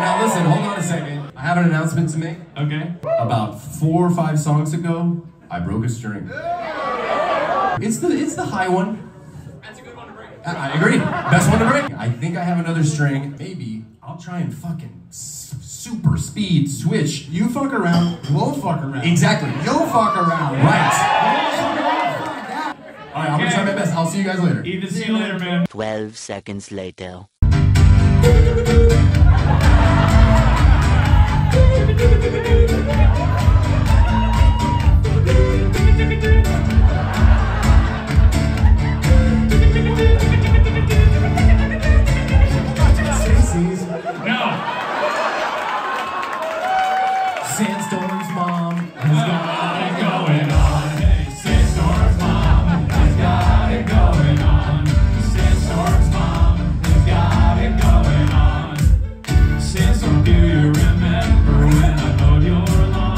now listen, hold on a second. I have an announcement to make. Okay. About 4 or 5 songs ago, I broke a string. It's the high one. That's a good one to break. I agree. Best one to break. I think I have another string. Maybe I'll try and fucking super speed switch. You fuck around, we'll fuck around. Exactly. You'll fuck around. Right. All right, I'm gonna try my best. I'll see you guys later. Even see you later, man. 12 seconds later. STACEY''s. No. Sandstorm's mom has Got it going on. Hey, Sandstorm's mom has got it going on. Sandstorm's mom has got it going on. Sandstorm, do you remember when I mowed your lawn?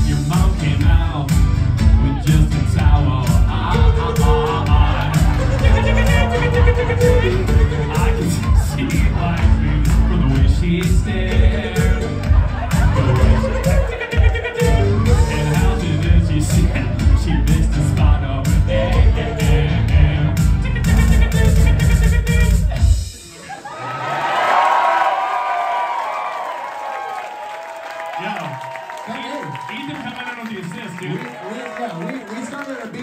Your mom came out with just a towel on. I can see lightning from the way she stared. And how did it, she said she missed the spot over there. Yo, Ethan coming in on the assist, dude. We started at a B-,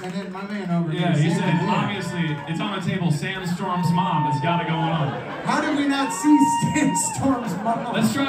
and then my man over here. Yeah, he said, obviously, it's on the table, Sandstorm's mom has got it going on. How did we not see Sandstorm's mom? Let's try